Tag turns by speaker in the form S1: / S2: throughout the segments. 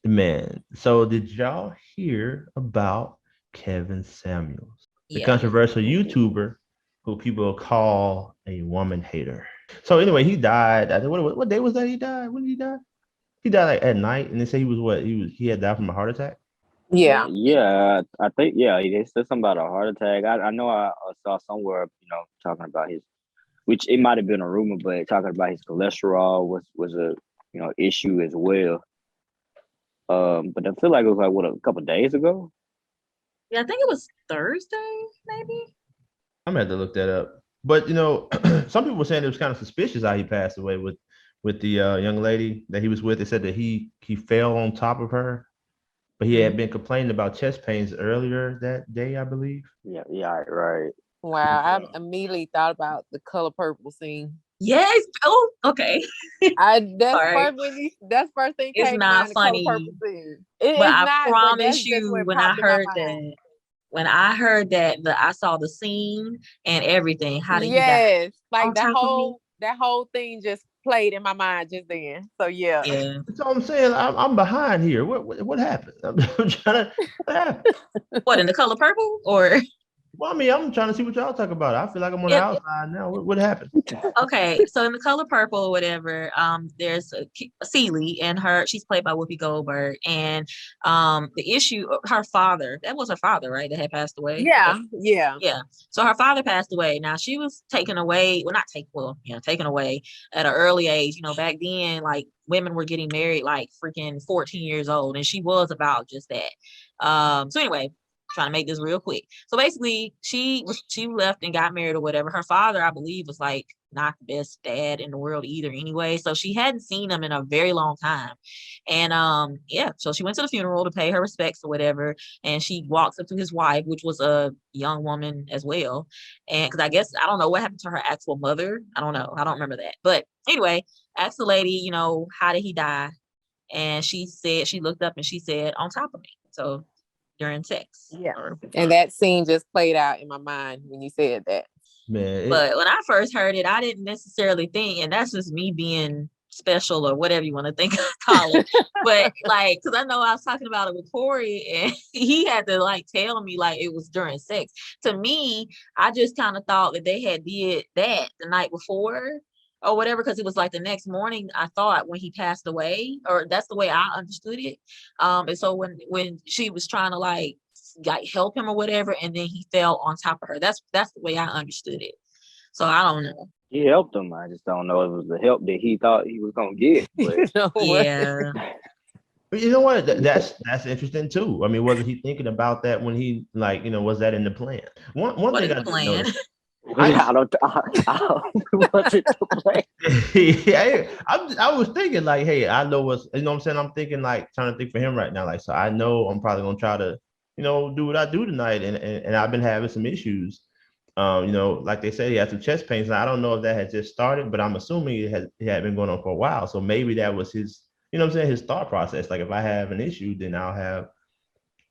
S1: Man, so did y'all hear about Kevin Samuels, the
S2: Yeah.
S1: controversial YouTuber who people call a woman hater? So anyway, he died. I think what day was that he died? When did he die? He died like at night, and they say he had died from a heart attack.
S3: Yeah.
S4: Yeah, I think they said something about a heart attack. I know I saw somewhere, talking about his, which it might have been a rumor, but talking about his cholesterol was a issue as well. But I feel like it was like what a couple days ago.
S2: Yeah, I think it was Thursday, maybe.
S1: I'm gonna have to look that up. But some people were saying it was kind of suspicious how he passed away with the young lady that he was with. They said that he fell on top of her, but he had been complaining about chest pains earlier that day, I believe.
S4: Yeah, yeah, right.
S3: Wow.
S1: And,
S3: I immediately thought about the Color Purple scene.
S2: Yes. Oh, okay.
S3: That's
S2: All right.
S3: first that's first thing
S2: It's
S3: came to
S2: not
S3: mind. The Color
S2: funny,
S3: Purple scene.
S2: but
S3: It's
S2: I
S3: not, but that's
S2: promise
S3: just
S2: you,
S3: what popped in my mind.
S2: when I heard that, I saw the scene and everything. How did he die?
S3: Yes, like
S2: On top of me?
S3: that whole thing just played in my mind just then. So yeah.
S2: Yeah.
S1: that's all I'm saying. I'm behind here. What happened? I'm trying to what happened?
S2: What, in the color purple or?
S1: Well, I mean, I'm trying to see what y'all talk about. I feel like I'm on the
S2: It,
S1: outside now. What happened?
S2: okay, so in the color purple or whatever, there's a Celie, and she's played by Whoopi Goldberg, and the issue, her father, that was her father, right, that had passed away.
S3: Yeah, yeah.
S2: Yeah. So her father passed away. Now she was taken away, well, not take, well, taken away at an early age. Back then, like women were getting married like freaking 14 years old, and she was about just that. So anyway, trying to make this real quick. So basically, she left and got married or whatever. Her father, I believe, was like not the best dad in the world either anyway. So she hadn't seen him in a very long time. And yeah, so she went to the funeral to pay her respects or whatever, and she walks up to his wife, which was a young woman as well. And because I guess I don't know what happened to her actual mother. I don't know. I don't remember that. But anyway, asked the lady, how did he die? And she said she looked up and she said, on top of me. So during sex.
S3: Yeah. And that scene just played out in my mind when you said that.
S1: Man,
S2: But when I first heard it, I didn't necessarily think, and that's just me being special or whatever you want to think call it. But like, because I know I was talking about it with Corey, and he had to like tell me like it was during sex. To me, I just kind of thought that they had did that the night before or whatever, because it was like the next morning. I thought when he passed away, or that's the way I understood it. And so when she was trying to like help him or whatever, and then he fell on top of her. That's the way I understood it. So I don't know.
S4: He helped him. I just don't know if it was the help that he thought he was gonna get. But
S2: Yeah.
S1: But you know what? That's interesting too. I mean, was he thinking about that when he was that in the plan? One
S2: What
S1: thing
S2: is
S1: I
S2: the
S1: did
S2: plan?
S1: notice.
S4: I don't want it to play.
S1: Yeah, I was thinking like, hey, I know what's what I'm saying. I'm thinking like trying to think for him right now. Like, so I know I'm probably gonna try to, do what I do tonight, and I've been having some issues. Like they say, he had some chest pains. Now I don't know if that had just started, but I'm assuming it had been going on for a while. So maybe that was his, his thought process. Like if I have an issue, then I'll have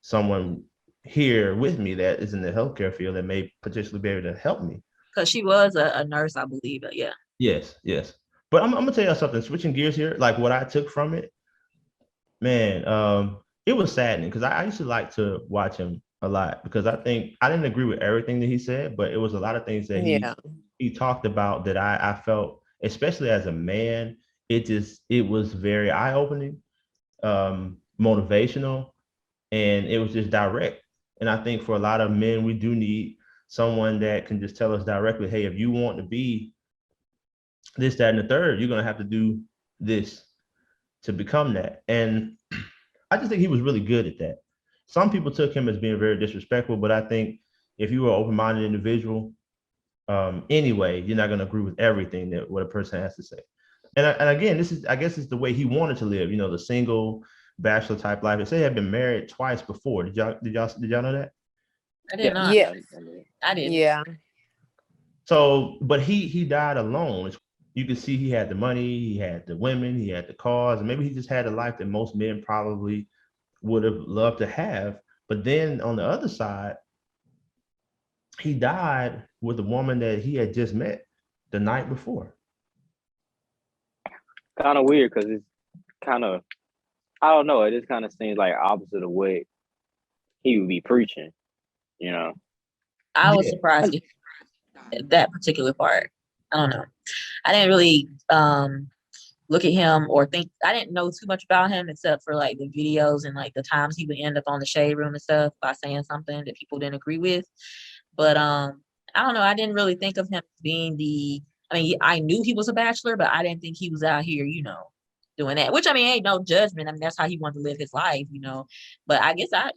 S1: someone here with me that is in the healthcare field that may potentially be able to help me.
S2: Because she was a nurse, I believe. But yeah.
S1: Yes, yes. But I'm gonna tell you something. Switching gears here, like what I took from it, man, it was saddening because I used to like to watch him a lot because I think I didn't agree with everything that he said, but it was a lot of things that
S3: Yeah.
S1: he talked about that I felt, especially as a man, it was very eye opening, motivational, and it was just direct. And I think for a lot of men, we do need someone that can just tell us directly, hey, if you want to be this, that, and the third, you're gonna have to do this to become that. And I just think he was really good at that. Some people took him as being very disrespectful, but I think if you were an open-minded individual, anyway, you're not gonna agree with everything that what a person has to say. And again, I guess it's the way he wanted to live. The single bachelor type life. They say he had been married twice before. Did y'all know that?
S2: I did
S4: Yeah,
S2: not.
S3: Yeah.
S2: I didn't.
S3: Yeah.
S1: So, but he died alone. You can see he had the money, he had the women, he had the cars, and maybe he just had a life that most men probably would have loved to have. But then on the other side, he died with a woman that he had just met the night before.
S4: kind of weird because it's kind of I don't know. It just kind of seems like opposite of what he would be preaching. You know.
S2: I was
S1: Yeah.
S2: surprised at that particular part. I don't know. I didn't really look at him or think. I didn't know too much about him except for like the videos and like the times he would end up on the shade room and stuff by saying something that people didn't agree with. But I don't know. I didn't really think of him being the. I mean, I knew he was a bachelor, but I didn't think he was out here, doing that. Which I mean, ain't no judgment. I mean, that's how he wanted to live his life, But I guess I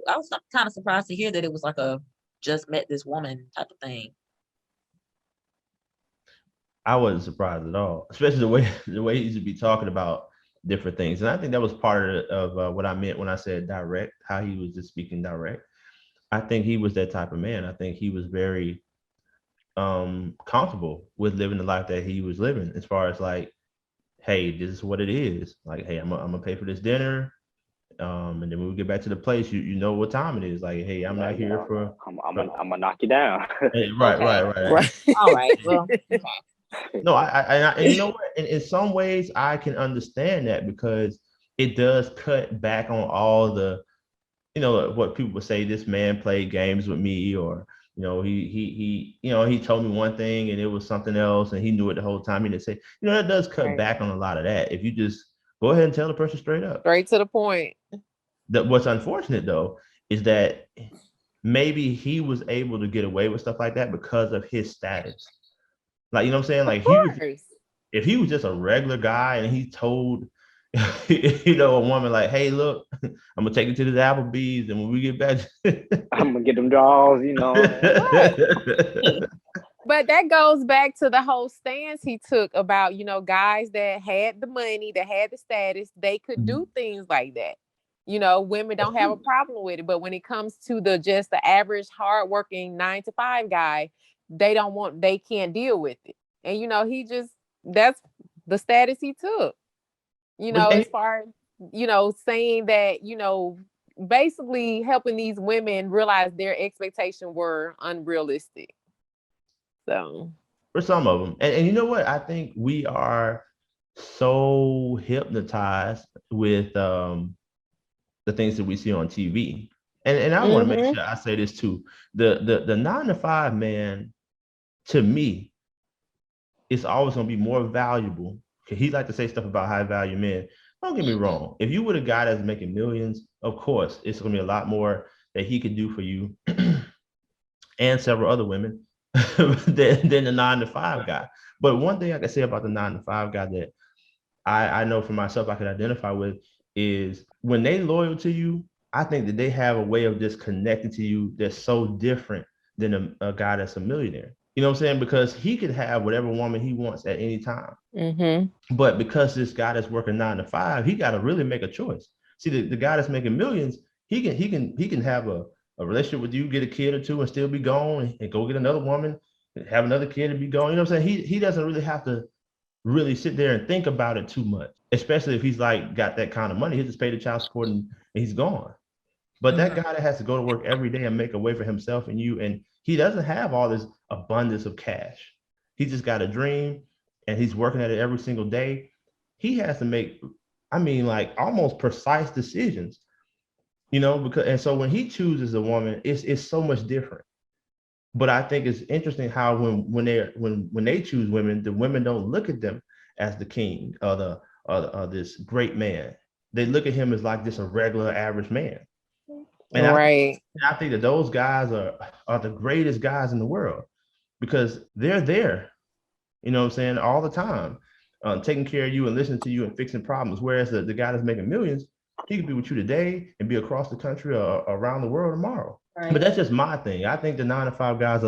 S2: was kind of surprised to hear that it was like a just met this woman type of thing.
S1: I wasn't surprised at all, especially the way he should be talking about different things. And I think that was part of what I meant when I said direct, how he was just speaking direct. I think he was that type of man. I think he was very comfortable with living the life that he was living, as far as like, hey, this is what it is. Like, hey, I'm gonna pay for this dinner. And then when we get back to the place, you know what time it is. Like, hey, I'm not here for.
S4: I'm gonna knock you down.
S1: Hey, right.
S2: All right. Well, okay.
S1: No, and you know what? In some ways, I can understand that, because it does cut back on all the, what people would say. This man played games with me, or he told me one thing and it was something else, and he knew it the whole time. He didn't say, that does cut back on a lot of that. If you just go ahead and tell the person straight up,
S3: straight to the point.
S1: That what's unfortunate though is that maybe he was able to get away with stuff like that because of his status. Like, you know what I'm saying? Like, if he was just a regular guy and he told, a woman like, hey, look, I'm gonna take you to the Applebee's, and when we get back,
S4: I'm gonna get them dolls,
S3: But that goes back to the whole stance he took about, guys that had the money, that had the status, they could do things like that. Women don't have a problem with it. But when it comes to just the average hardworking 9-to-5 guy, they can't deal with it. And that's the status he took. As far as, saying that, basically helping these women realize their expectations were unrealistic. So
S1: for some of them, and you know what? I think we are so hypnotized with the things that we see on TV. And I want to make sure I say this too. The 9-to-5 man, to me, it's always going to be more valuable. He like to say stuff about high value men. Don't get me wrong. If you were the guy that's making millions, of course, it's going to be a lot more that he could do for you and several other women than the 9-to-5 guy. But one thing I can say about the 9-to-5 guy that I know for myself I can identify with is when they loyal to you, I think that they have a way of just connecting to you that's so different than a guy that's a millionaire. You know what I'm saying? Because he could have whatever woman he wants at any time. But because this guy that's working 9-to-5, he got to really make a choice. See, the guy that's making millions, he can have a relationship with you, get a kid or two, and still be gone, and go get another woman, have another kid and be gone. You know what I'm saying? He doesn't really have to really sit there and think about it too much, especially if he's like got that kind of money. He'll just pay the child support and he's gone. But that guy that has to go to work every day and make a way for himself and you, and he doesn't have all this abundance of cash. He just got a dream and he's working at it every single day. He has to make, like almost precise decisions, because, and so when he chooses a woman, it's so much different. But I think it's interesting how when they choose women, the women don't look at them as the king or this great man. They look at him as like just a regular average man. And I think that those guys are the greatest guys in the world because they're there, all the time, taking care of you and listening to you and fixing problems. Whereas the guy that's making millions, he could be with you today and be across the country or around the world tomorrow. Right. But that's just my thing. I think the 9-to-5 guys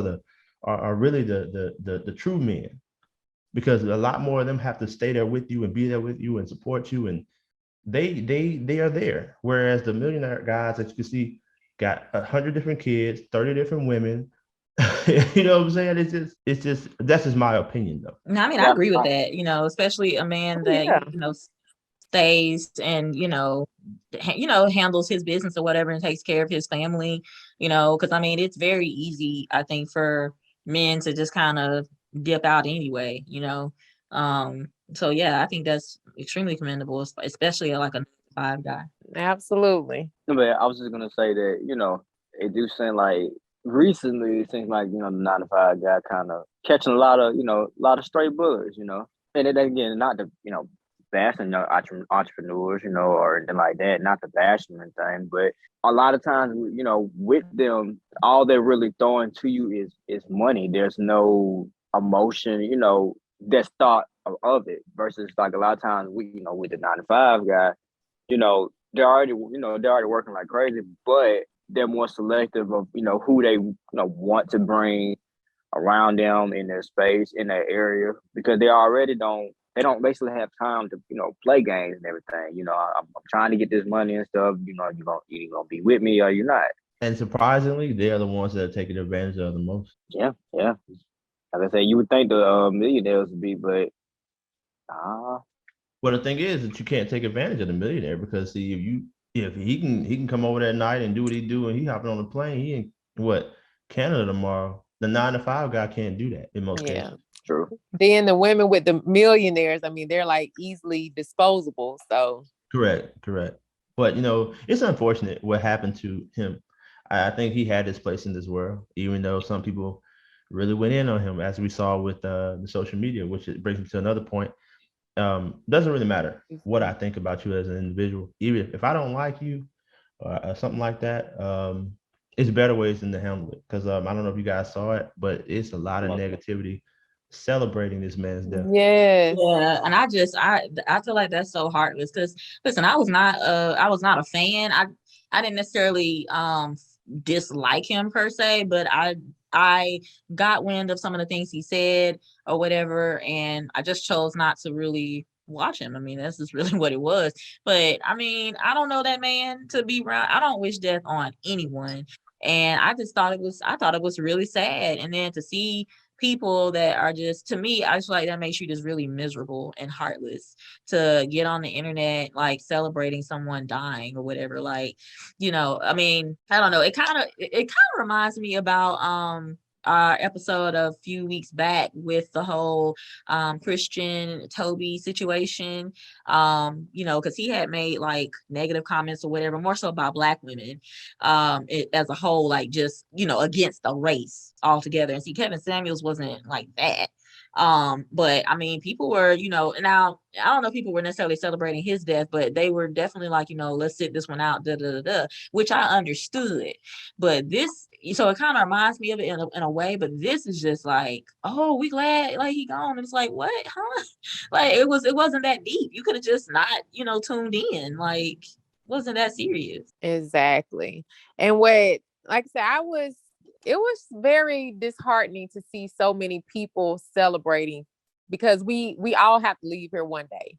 S1: are really the true men, because a lot more of them have to stay there with you and be there with you and support you, and they are there. Whereas the millionaire guys that you can see got 100 different kids, 30 different women. You know what I'm saying? It's just that's just my opinion though.
S2: No, I mean I agree with that. Especially a man that stays and handles his business or whatever and takes care of his family. Because it's very easy, I think, for men to just kind of dip out anyway. So yeah, I think that's extremely commendable, especially like a 5 guy.
S3: Absolutely.
S4: But I was just gonna say that, it do seem like recently it seems like, the 9 to 5 guy kind of catching a lot of stray bullets, And then again, not to, bashing entrepreneurs, or anything like that, not to bash them and anything, but a lot of times, with them, all they're really throwing to you is money. There's no emotion, that's thought of it, versus like a lot of times with the 9 to 5 guy, they're already working like crazy, but they're more selective of, who they, want to bring around them in their space, in their area, because they don't basically have time to, play games and everything. I'm trying to get this money and stuff, you're gonna be with me or you're not.
S1: And surprisingly, they're the ones that are taking advantage of the most.
S4: Yeah. As I say, you would think the millionaires would be, but
S1: Well, the thing is that you can't take advantage of the millionaire, because see, if he can come over that night and do what he do, and he hopping on the plane, he in Canada tomorrow. The 9 to 5 guy can't do that in most cases.
S4: True.
S3: Then the women with the millionaires, I mean, they're like easily disposable. So
S1: Correct. But it's unfortunate what happened to him. I think he had his place in this world, even though some people really went in on him, as we saw with the social media, which brings me to another point. Doesn't really matter what I think about you as an individual. Even if I don't like you or something like that, it's better ways than to handle it. Because I don't know if you guys saw it, but it's a lot of negativity celebrating this man's death.
S3: yes.
S2: Yeah, and I feel like that's so heartless. Because listen, I was not a fan. I didn't necessarily dislike him per se, but I got wind of some of the things he said or whatever, and I just chose not to really watch him. I mean, that's just really what it was. But I mean, I don't know that man to be around. I don't wish death on anyone. And I thought it was really sad. And then to see people that are just, to me, I just feel like that makes you just really miserable and heartless to get on the internet like celebrating someone dying or whatever. Like, I mean, I don't know. It kind of reminds me about our episode a few weeks back with the whole Christian Toby situation, because he had made like negative comments or whatever, more so about Black women as a whole, like just, against the race altogether. And see, Kevin Samuels wasn't like that. But I mean, people were, now I don't know if people were necessarily celebrating his death, but they were definitely like, let's sit this one out, which I understood. But so it kind of reminds me of it in a way, but this is just like, oh, we glad like he gone. And it's like, what? Huh? Like it wasn't that deep. You could have just not, tuned in. Like, wasn't that serious.
S3: Exactly. And like I said, it was very disheartening to see so many people celebrating, because we all have to leave here one day.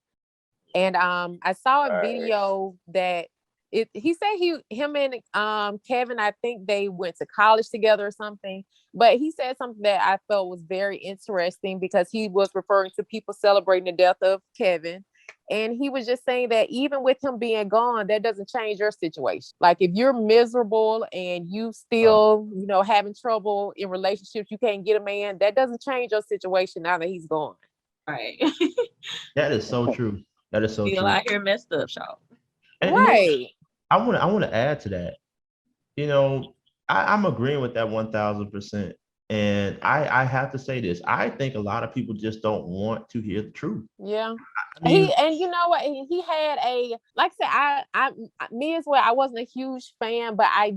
S3: And I saw a video that he said him and Kevin, I think they went to college together or something, but he said something that I felt was very interesting, because he was referring to people celebrating the death of Kevin. And he was just saying that even with him being gone, that doesn't change your situation. Like if you're miserable and you still, having trouble in relationships, you can't get a man, that doesn't change your situation now that he's gone.
S2: Right.
S1: That is so true. That is so
S2: Feel
S1: true.
S2: out here messed up, y'all.
S3: Right.
S1: I want to add to that. I'm agreeing with that 1000%. And I have to say this. I think a lot of people just don't want to hear the truth.
S3: Yeah.
S1: I mean,
S3: And you know what? He had like I said, me as well, I wasn't a huge fan, but I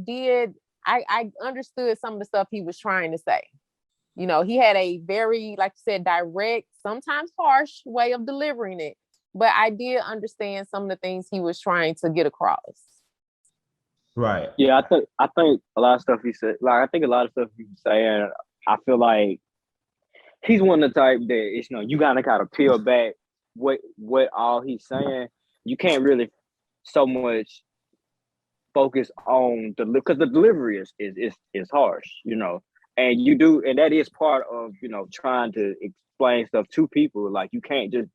S3: understood some of the stuff he was trying to say. He had a very, like you said, direct, sometimes harsh way of delivering it. But I did understand some of the things he was trying to get across.
S1: Right.
S4: Yeah, I think a lot of stuff he said, like I think a lot of stuff he was saying, I feel like he's one of the type that you gotta kind of peel back what all he's saying. You can't really so much focus on because the delivery is harsh, and and that is part of trying to explain stuff to people. Like you can't just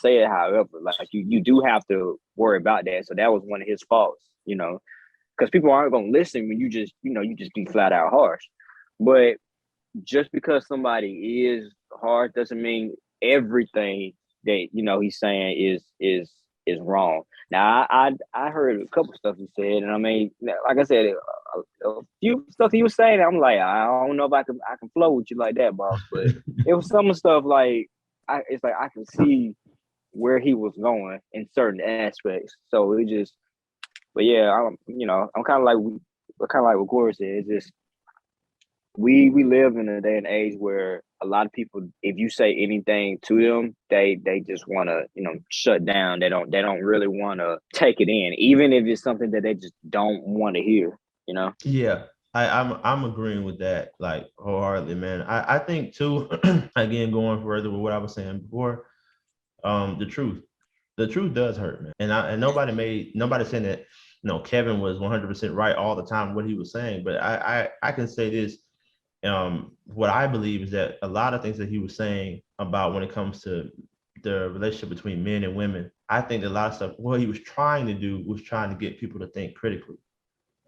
S4: say it however. Like you do have to worry about that. So that was one of his faults, because people aren't gonna listen when you just be flat out harsh. But just because somebody is hard doesn't mean everything that he's saying is is wrong. Now, I heard a couple stuff he said, and I mean, like I said, a few stuff he was saying, I'm like, I don't know if I can flow with you like that, boss. But it was some stuff like it's like I can see where he was going in certain aspects. So it just, but yeah, I'm kind of like what Corey said. It's just we live in a day and age where a lot of people, if you say anything to them, they just want to, shut down. They don't really want to take it in, even if it's something that they just don't want to hear.
S1: Yeah, I'm agreeing with that, like, wholeheartedly, man. I think too, again, going further with what I was saying before, the truth does hurt, man. And nobody saying that, Kevin was 100% right all the time what he was saying, but I can say this. What I believe is that a lot of things that he was saying about when it comes to the relationship between men and women, I think a lot of stuff, what he was trying to do was trying to get people to think critically.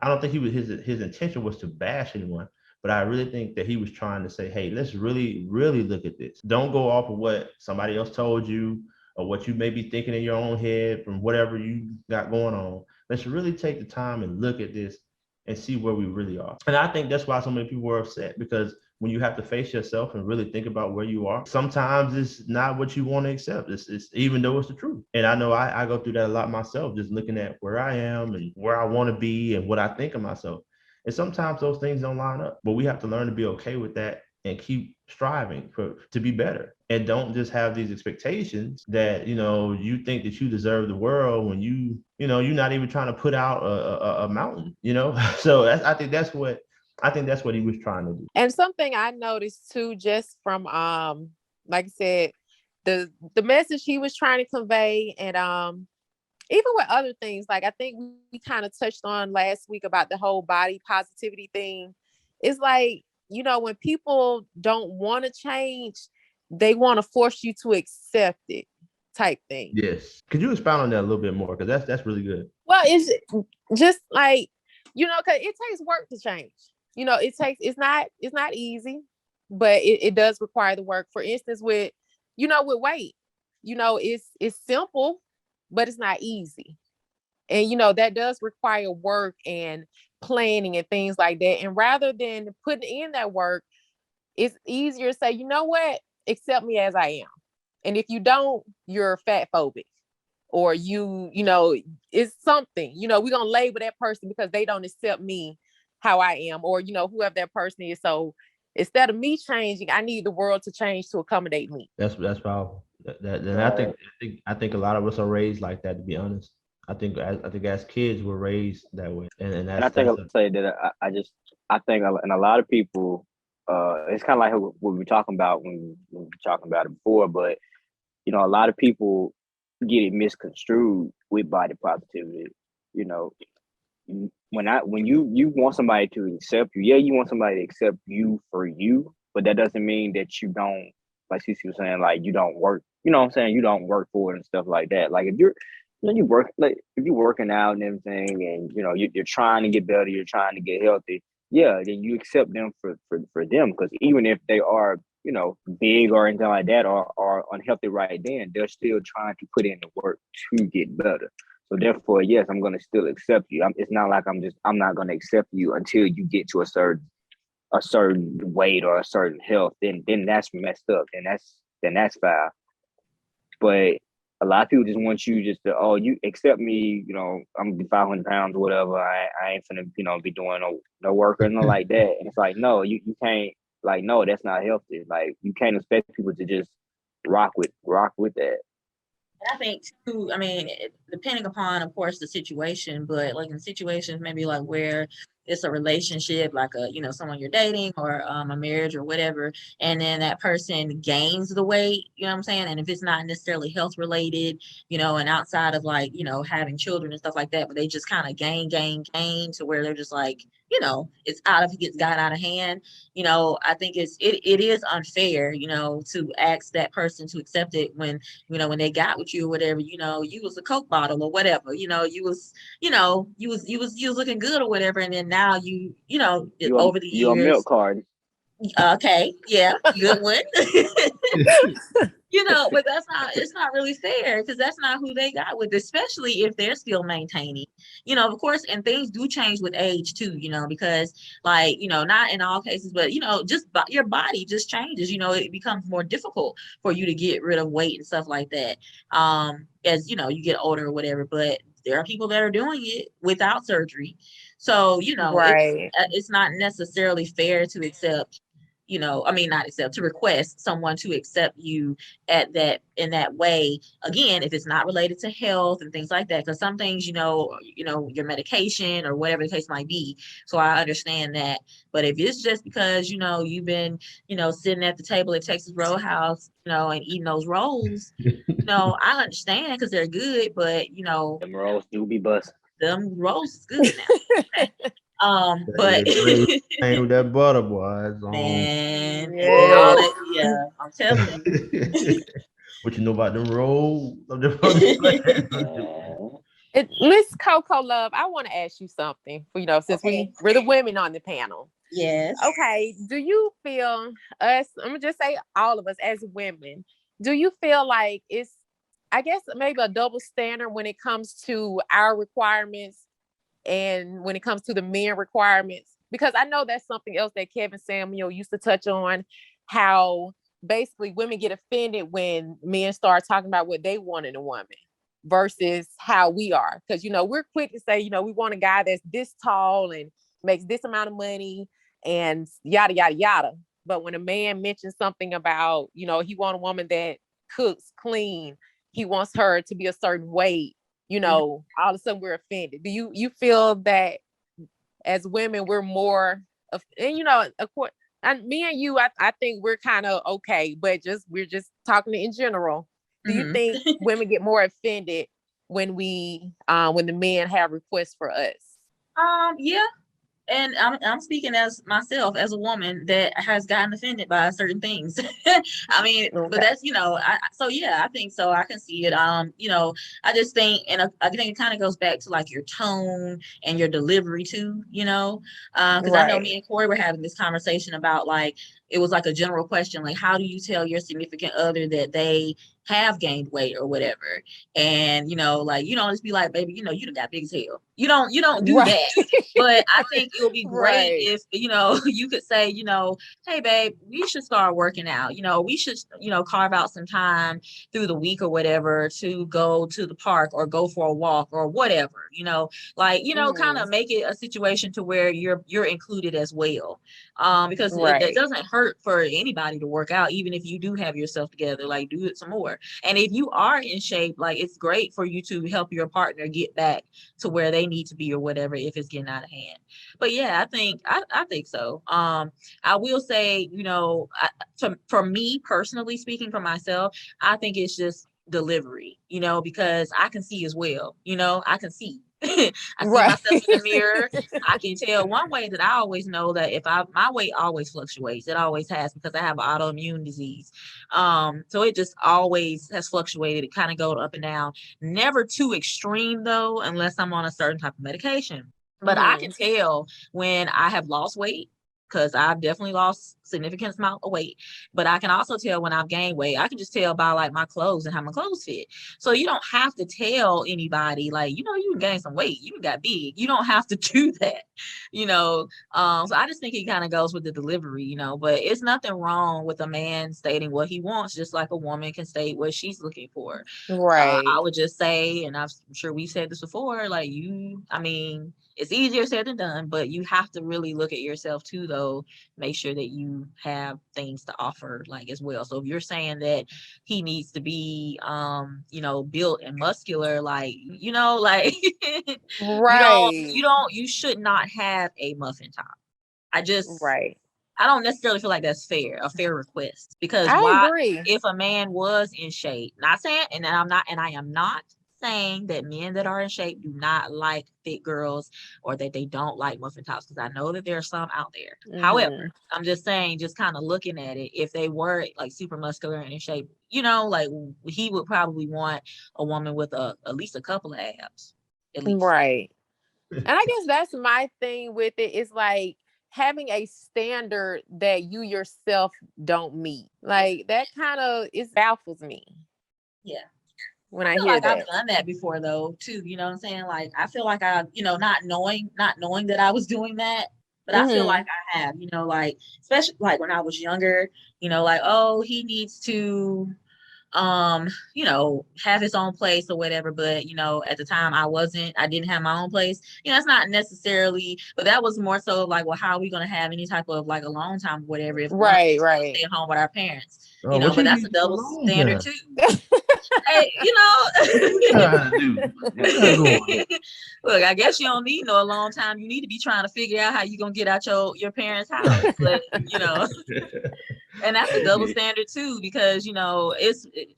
S1: I don't think his intention was to bash anyone, but I really think that he was trying to say, hey, let's really, really look at this. Don't go off of what somebody else told you or what you may be thinking in your own head from whatever you got going on. Let's really take the time and look at this and see where we really are. And I think that's why so many people were upset, because when you have to face yourself and really think about where you are, sometimes it's not what you want to accept. It's even though it's the truth. And I know I go through that a lot myself, just looking at where I am and where I want to be and what I think of myself. And sometimes those things don't line up, but we have to learn to be okay with that and keep striving to be better. And don't just have these expectations that, you think that you deserve the world when you're not even trying to put out a mountain, So I think that's what he was trying to do.
S3: And something I noticed too, just from like I said, the message he was trying to convey, and even with other things, like I think we kind of touched on last week about the whole body positivity thing. It's like, when people don't want to change, they want to force you to accept it, type thing.
S1: Yes. Could you expound on that a little bit more? Because that's really good.
S3: Well, it's just like, because it takes work to change. It's not easy, but it does require the work. For instance, with weight, it's simple, but it's not easy. And, that does require work and planning and things like that. And rather than putting in that work, it's easier to say, you know what, accept me as I am. And if you don't, you're fat phobic, or it's something, we're going to label that person because they don't accept me how I am, or, whoever that person is. So instead of me changing, I need the world to change to accommodate me. That's
S1: powerful. I think a lot of us are raised like that, to be honest. I think as kids we're raised that way, and I think I'll say that I think and a lot of people, it's kind of like what we were talking about when we were talking about it before, but a lot of people get it misconstrued with body positivity. When you want somebody to accept you, you want somebody to accept you for you, but that doesn't mean that you don't, like Cece was saying, like you don't work. You know what I'm saying? You don't work for it and stuff like that. Like if you work, like if you're working out and everything, and you're trying to get better, you're trying to get healthy, then you accept them for them, because even if they are big or anything like that, or unhealthy right then, they're still trying to put in the work to get better. So therefore, yes, I'm going to still accept you. It's not like I'm not going to accept you until you get to a certain weight or a certain health. Then that's messed up. Then that's foul. But a lot of people just want you just to, you accept me, I'm gonna be 500 pounds or whatever. I ain't finna, be doing no work or nothing like that. And it's like, no, you can't, like, no, that's not healthy. Like, you can't expect people to just rock with that.
S2: I think too, depending upon, of course, the situation, but like in situations maybe like where it's a relationship, like someone you're dating, or a marriage or whatever, and then that person gains the weight, you know what I'm saying? And if it's not necessarily health related, and outside of like, having children and stuff like that, but they just kind of gain to where they're just like, it's got out of hand, I think it is unfair, to ask that person to accept it when they got with you or whatever, you was a Coke bottle or whatever, you was looking good or whatever, and then now over the years,
S4: your milk card.
S2: Okay, yeah, good one. But it's not really fair because that's not who they got with, especially if they're still maintaining, of course, and things do change with age too, because like, not in all cases, but, just your body just changes, it becomes more difficult for you to get rid of weight and stuff like that. As, you get older or whatever, but there are people that are doing it without surgery. So,
S3: Right.
S2: it's not necessarily fair to accept, not accept, to request someone to accept you in that way. Again, if it's not related to health and things like that, because some things, your medication or whatever the case might be. So I understand that. But if it's just because, you've been, sitting at the table at Texas Roadhouse, and eating those rolls, I understand because they're good, but,
S4: them rolls do be busting.
S2: them rolls is good now. Okay. But
S1: ain't with that butter, boy.
S2: man, and
S3: Yeah.
S2: all that, yeah, I'm telling you.
S1: What you know about them rolls?
S3: Miss Coco Love, I want to ask you something. Since
S2: Okay.
S3: we're the women on the panel.
S2: Yes.
S3: Okay. Do you feel us? I'm gonna just say all of us as women. Do you feel like it's, I guess, maybe a double standard when it comes to our requirements and when it comes to the men requirements? Because I know that's something else that Kevin Samuel used to touch on, how basically women get offended when men start talking about what they want in a woman versus how we are. Because, we're quick to say, we want a guy that's this tall and makes this amount of money and yada, yada, yada. But when a man mentions something about, he want a woman that cooks, clean, he wants her to be a certain weight, all of a sudden we're offended. Do you feel that as women, we're more of, and of course, me and you, I think we're kind of okay, but we're just talking in general. Do you think women get more offended when when the men have requests for us?
S2: Yeah. And I'm speaking as myself, as a woman that has gotten offended by certain things. I mean,
S3: Okay.
S2: but that's, so yeah, I think so. I can see it. I just think, and I think it kind of goes back to like your tone and your delivery too, because I know me and Corey were having this conversation about like, it was like a general question, like, how do you tell your significant other that they have gained weight or whatever? And, like, you don't just be like, baby, you done got big as hell. You don't do that. But I think it would be great if, you could say, hey, babe, we should start working out. We should, carve out some time through the week or whatever to go to the park or go for a walk or whatever, kind of make it a situation to where you're included as well. Because it doesn't hurt for anybody to work out, even if you do have yourself together, like do it some more. And if you are in shape, like it's great for you to help your partner get back to where they need to be or whatever, if it's getting out of hand. But yeah, I think so. I will say, for me personally speaking, for myself, I think it's just delivery, because I can see as well, I can see. I see myself in the mirror. I can tell one way that I always know that if my weight always fluctuates. It always has, because I have an autoimmune disease. So it just always has fluctuated. It kind of goes up and down. Never too extreme though, unless I'm on a certain type of medication. But I can tell when I have lost weight, because I've definitely lost significant amount of weight. But I can also tell when I've gained weight. I can just tell by like my clothes and how my clothes fit. So you don't have to tell anybody like, you can gain some weight. You got big. You don't have to do that, So I just think it kind of goes with the delivery, but it's nothing wrong with a man stating what he wants, just like a woman can state what she's looking for.
S3: Right.
S2: I would just say, and I'm sure we've said this before, like it's easier said than done, but you have to really look at yourself too, though. Make sure that you have things to offer, like as well. So if you're saying that he needs to be, built and muscular, like, like, you should not have a muffin top. I don't necessarily feel like that's a fair request, because
S3: I agree.
S2: If a man was in shape, not saying, and I am not saying that men that are in shape do not like fit girls or that they don't like muffin tops, because I know that there are some out there. However, I'm just saying, just kind of looking at it, if they were like super muscular and in shape, like he would probably want a woman with at least a couple of abs. At least.
S3: Right. And I guess that's my thing with it. It's like, having a standard that you yourself don't meet. Like that kind of baffles me.
S2: Yeah.
S3: When I
S2: feel
S3: hear
S2: like
S3: that.
S2: I've done that before though, too. You know what I'm saying? Like I feel like I, not knowing that I was doing that, but I feel like I have, like especially like when I was younger, like, oh, he needs to have his own place or whatever. But, at the time I didn't have my own place. It's not necessarily, but that was more so like, well, how are we going to have any type of like alone time or whatever if
S3: right.
S2: stay at home with our parents,
S1: Oh,
S2: but that's a double standard too. Hey, look, I guess you don't need no alone time. You need to be trying to figure out how you're going to get out your parents' house. But, and that's a double standard too, because,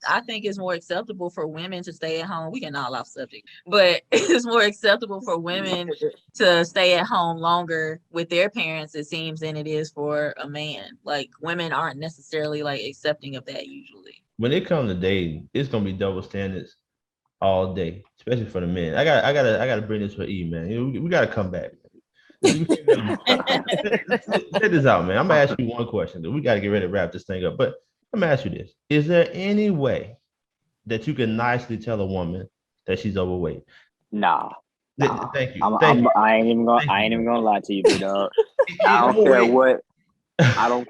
S2: I think it's more acceptable for women to stay at home. We can all off subject, but it's more acceptable for women to stay at home longer with their parents, it seems, than it is for a man. Like women aren't necessarily like accepting of that usually.
S1: When it comes to dating, it's gonna be double standards all day, especially for the men. I gotta bring this for E, man. We gotta come back. Check this out, man. I'm gonna ask you one question. We gotta get ready to wrap this thing up. But I'm gonna ask you this: is there any way that you can nicely tell a woman that she's overweight?
S4: Nah.
S1: Thank you.
S4: I ain't even gonna lie to you, dog. I don't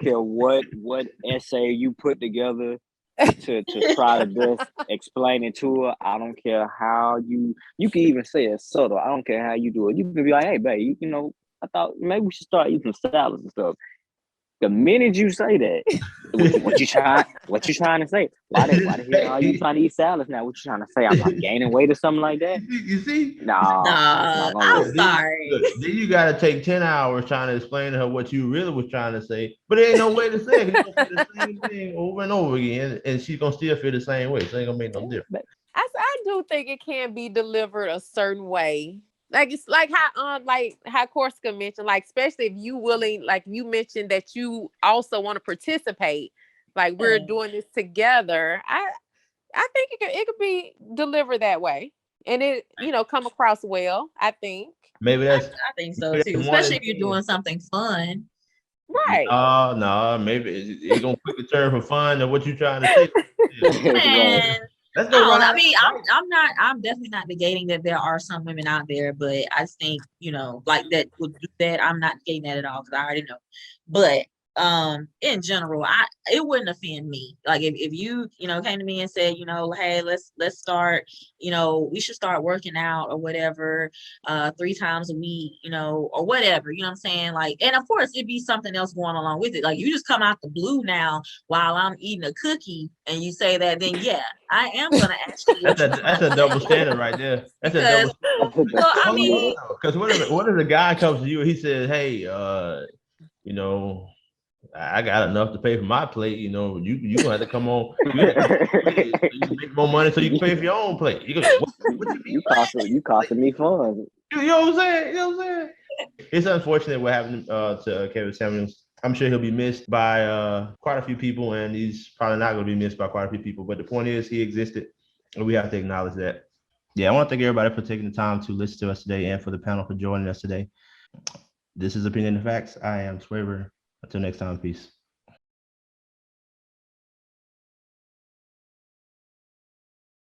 S4: care what essay you put together to try to best explain it to her. I don't care how you can even say it's subtle. I don't care how you do it. You can be like, hey, babe, I thought maybe we should start eating salads and stuff. The minute you say that, what you trying to say? Why the hell are you trying to eat salads now? What you trying to say? I'm gaining weight or something like that?
S1: You see?
S4: Nah,
S2: I'm sorry.
S1: Then you got to take 10 hours trying to explain to her what you really was trying to say, but there ain't no way to say it. You're going to say the same thing over and over again, and she's going to still feel the same way. So it ain't going to make no difference.
S3: I do think it can be delivered a certain way. Like it's like how Corsica mentioned, like especially if you willing, like you mentioned that you also want to participate, like we're doing this together. I think it could be delivered that way, and it come across well. I think
S1: maybe
S2: I think so too, especially if you're doing something fun.
S3: Right.
S1: No, maybe it's gonna quickly turn from fun to what you trying to say.
S2: Man.
S1: Let's go.
S2: I mean, I'm definitely not negating that there are some women out there, but I just think, like that would do that. I'm not negating that at all because I already know. But in general, it wouldn't offend me. Like if you, came to me and said, hey, let's start, we should start working out or whatever, 3 times a week, or whatever, you know what I'm saying? Like, and of course it'd be something else going along with it. Like you just come out the blue now while I'm eating a cookie and you say that, then yeah, I am going to ask you.
S1: That's a double standard right there. That's a double standard.
S2: Well, I mean,
S1: because what if the guy comes to you and he says, hey, I got enough to pay for my plate. You gonna have to come on. You make more money so you can pay for your own plate. You go, what
S4: you costing me fun.
S1: You know what I'm saying? It's unfortunate what happened to Kevin Samuels. I'm sure he'll be missed by quite a few people, and he's probably not going to be missed by quite a few people. But the point is, he existed, and we have to acknowledge that. Yeah, I want to thank everybody for taking the time to listen to us today, and for the panel for joining us today. This is Opinion and Facts. I am Swavor. Until next time, peace.